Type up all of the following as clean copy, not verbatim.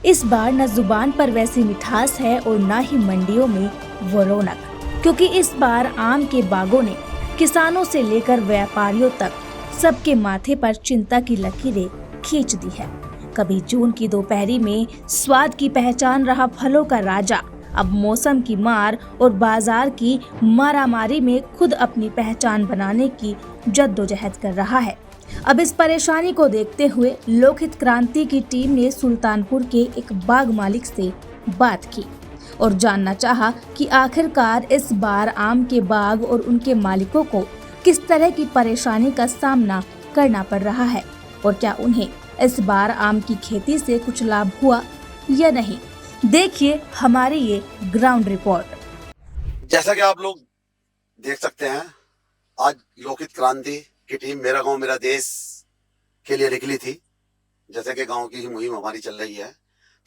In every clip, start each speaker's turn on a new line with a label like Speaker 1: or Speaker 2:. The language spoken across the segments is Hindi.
Speaker 1: इस बार न जुबान पर वैसी मिठास है और न ही मंडियों में वो रौनक, क्योंकि इस बार आम के बागों ने किसानों से लेकर व्यापारियों तक सबके माथे पर चिंता की लकीरें खींच दी है। कभी जून की दोपहरी में स्वाद की पहचान रहा फलों का राजा अब मौसम की मार और बाजार की मारामारी में खुद अपनी पहचान बनाने की जद्दोजहद कर रहा है। अब इस परेशानी को देखते हुए लोकहित क्रांति की टीम ने सुल्तानपुर के एक बाग मालिक से बात की और जानना चाहा कि आखिरकार इस बार आम के बाग और उनके मालिकों को किस तरह की परेशानी का सामना करना पड़ रहा है और क्या उन्हें इस बार आम की खेती से कुछ लाभ हुआ या नहीं। देखिए हमारी ये ग्राउंड रिपोर्ट।
Speaker 2: जैसा कि आप लोग देख सकते हैं, आज लोकहित क्रांति की टीम मेरा गांव मेरा देश के लिए निकली थी। जैसे कि गांव की ही मुहिम हमारी चल रही है,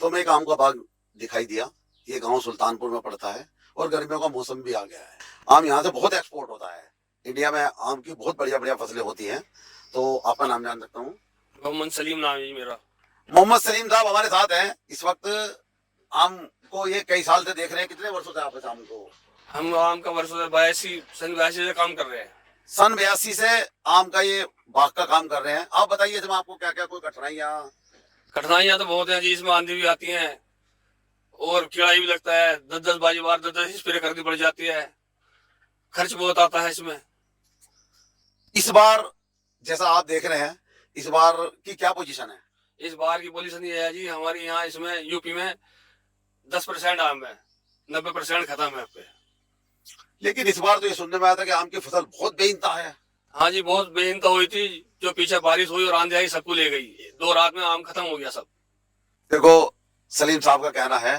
Speaker 2: तो हमें एक आम का बाग दिखाई दिया। ये गांव सुल्तानपुर में पड़ता है और गर्मियों का मौसम भी आ गया है। आम यहाँ से बहुत एक्सपोर्ट होता है। इंडिया में आम की बहुत बढ़िया बढ़िया फसलें होती हैं। तो आपका नाम जान सकता हूँ?
Speaker 3: मोहम्मद सलीम नाम है मेरा।
Speaker 2: मोहम्मद सलीम साहब हमारे साथ हैं इस वक्त। आम को ये कई साल से देख रहे हैं। कितने वर्षों से आप इस आम को?
Speaker 3: हम आम का वर्षों से सन 82 से काम कर रहे हैं।
Speaker 2: सन 82 से आम का ये बाग का काम कर रहे हैं। आप बताइए इसमें आपको क्या क्या कोई
Speaker 3: कठिनाइयाँ तो बहुत हैं जी। इसमें आंधी भी आती है और कीड़ा भी लगता है। 10-10 बार 10 स्प्रे करनी पड़ जाती है। खर्च बहुत आता है इसमें।
Speaker 2: इस बार जैसा आप देख रहे हैं, इस बार की क्या पोजीशन है?
Speaker 3: इस बार की पोजीशन ये है जी, हमारे यहाँ इसमें यूपी में 10% आम है, 90% खत्म है पे।
Speaker 2: लेकिन इस बार तो ये सुनने में आया था कि आम की फसल बहुत बेइंतहा है।
Speaker 3: हाँ जी, बहुत बेइंतहा हुई थी। जो पीछे बारिश हुई और आंधी आई सबको ले गई। 2 रात में आम खत्म हो गया सब।
Speaker 2: देखो, सलीम साहब का कहना है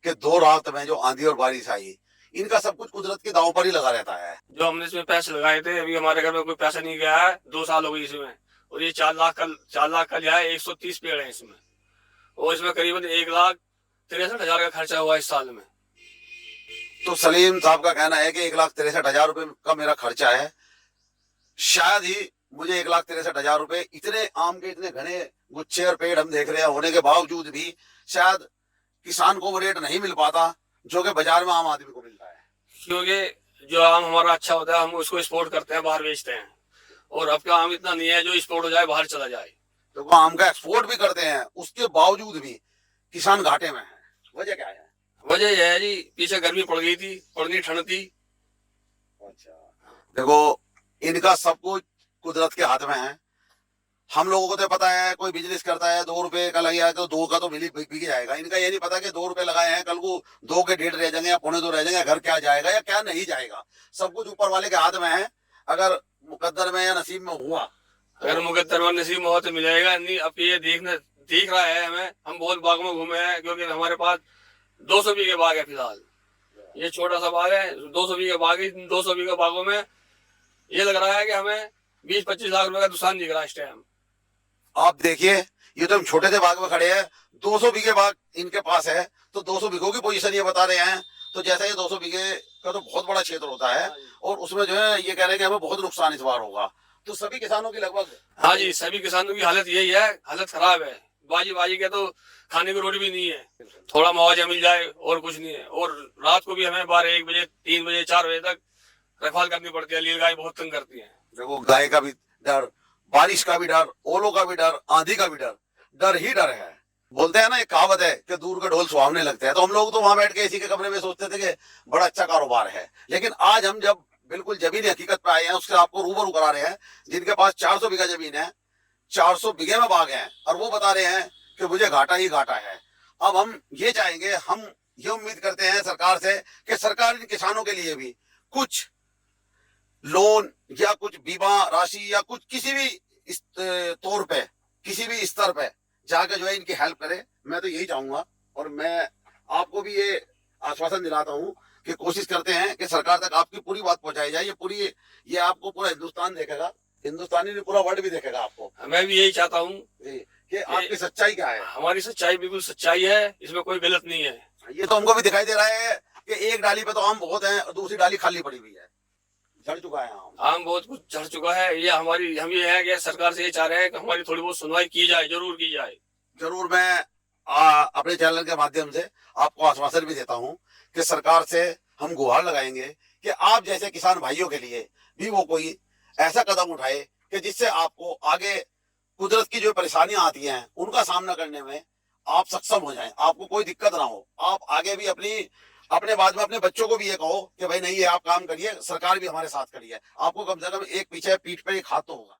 Speaker 2: कि 2 रात में जो आंधी और बारिश आई, इनका सब कुछ कुदरत के दांव पर ही लगा रहता है।
Speaker 3: जो हमने इसमें पैसे लगाए थे, अभी हमारे घर में कोई पैसा नहीं गया है। 2 साल हो गई इसमें। और ये 4 लाख का लिया है। 130 पेड़ है इसमें और इसमें करीबन 1,63,000 का खर्चा हुआ इस साल में।
Speaker 2: तो सलीम साहब का कहना है कि 1,63,000 रुपए का मेरा खर्चा है। शायद ही मुझे 1,63,000 रुपए इतने आम के इतने घने गुच्छे और पेड़ हम देख रहे हैं होने के बावजूद भी शायद किसान को वो रेट नहीं मिल पाता जो कि बाजार में आम आदमी को मिलता है।
Speaker 3: क्योंकि जो आम हमारा अच्छा होता है हम उसको एक्सपोर्ट करते हैं, बाहर बेचते हैं। और अब का आम इतना नहीं है जो एक्सपोर्ट हो जाए, बाहर चला जाए।
Speaker 2: तो वो आम का एक्सपोर्ट भी करते हैं, उसके बावजूद भी किसान घाटे में है। वजह क्या है?
Speaker 3: वजह यह है जी, पीछे गर्मी पड़ गई थी, पड़नी ठंड थी।
Speaker 2: अच्छा, देखो इनका सब कुछ कुदरत के हाथ में है। हम लोगों को तो पता है, कोई बिजनेस करता है 2 रुपए का लगे तो 2 का तो बिक जाएगा। इनका ये नहीं पता कि 2 रुपए लगाए हैं, कल को 2 के 1.5 रह जाएंगे या 2.25 रह जाएंगे, घर क्या जाएगा या क्या नहीं जाएगा। सब कुछ ऊपर वाले के हाथ में है। अगर मुकद्दर में या नसीब में हुआ,
Speaker 3: अगर मुकद्दर में नसीब में हो तो मिलेगा। नहीं, अब ये दिख रहा है हमें। हम बहुत बाग में घूमे हैं क्योंकि हमारे पास 200 बीघे बाग है। फिलहाल ये छोटा सा बाग है, 200 बीघे बाग है। 200 बीघे बागों में ये लग रहा है कि हमें 20-25 लाख रुपए का नुकसान दिख रहा है इस टाइम।
Speaker 2: आप देखिए, ये तो हम छोटे से बाग में खड़े हैं। 200 बीघे बाग इनके पास है, तो 200 बीघों की पोजीशन ये बता रहे हैं। तो जैसे ये 200 बीघे का तो बहुत बड़ा क्षेत्र होता है और उसमें जो है ये कह रहे हैं कि हमें बहुत नुकसान इस बार होगा। तो सभी किसानों की लगभग,
Speaker 3: हाँ जी, सभी किसानों की हालत यही है। हालत खराब है। बाजी के तो खाने की रोटी भी नहीं है। थोड़ा मुआवजा मिल जाए और कुछ नहीं है। और रात को भी हमें 12, 1 बजे, 3 बजे, 4 बजे तक रखवाल करनी पड़ती है। नील गाय बहुत तंग करती है।
Speaker 2: देखो, गाय का भी डर, बारिश का भी डर, ओलों का भी डर, आंधी का भी डर, डर ही डर है। बोलते हैं ना, एक कहावत है कि दूर के ढोल सुहावने लगते हैं। तो हम लोग तो वहां बैठ के इसी के कमरे में सोचते थे कि बड़ा अच्छा कारोबार है। लेकिन आज हम जब बिल्कुल जमीनी हकीकत पे आए हैं, उसके आपको रूबरू करा रहे हैं। जिनके पास 400 बीघा जमीन है, 400 बीघे में बाग है, और वो बता रहे हैं कि मुझे घाटा ही घाटा है। अब हम ये चाहेंगे, हम ये उम्मीद करते हैं सरकार से कि सरकार इन किसानों के लिए भी कुछ लोन या कुछ बीमा राशि या कुछ किसी भी तौर पे, किसी भी स्तर पे जाकर जो है इनकी हेल्प करे। मैं तो यही चाहूंगा और मैं आपको भी ये आश्वासन दिलाता हूँ कि कोशिश करते हैं कि सरकार तक आपकी पूरी बात पहुंचाई जाए। ये आपको पूरा हिंदुस्तान देखेगा, हिंदुस्तानी ने पूरा वर्ल्ड भी देखेगा आपको।
Speaker 3: मैं भी यही चाहता हूँ
Speaker 2: कि आपकी सच्चाई क्या है।
Speaker 3: हमारी सच्चाई बिल्कुल सच्चाई है, इसमें कोई गलत नहीं है।
Speaker 2: ये तो हमको भी दिखाई दे रहा है कि एक डाली पे तो आम बहुत है और दूसरी डाली खाली पड़ी हुई है, झड़ चुका है
Speaker 3: आम बहुत कुछ झड़ चुका है। ये हम ये है कि सरकार से ये चाह रहे हैं कि हमारी थोड़ी बहुत सुनवाई की जाए, जरूर की जाए।
Speaker 2: जरूर मैं अपने चैनल के माध्यम से आपको आश्वासन भी देता हूं कि सरकार से हम गुहार लगाएंगे कि आप जैसे किसान भाइयों के लिए भी वो कोई ऐसा कदम उठाए कि जिससे आपको आगे कुदरत की जो परेशानियां आती हैं उनका सामना करने में आप सक्षम हो जाएं, आपको कोई दिक्कत ना हो। आप आगे भी अपने बाद में अपने बच्चों को भी ये कहो कि भाई नहीं, ये आप काम करिए, सरकार भी हमारे साथ खड़ी है। आपको कम से कम एक पीछे पीठ पे एक हाथ तो होगा।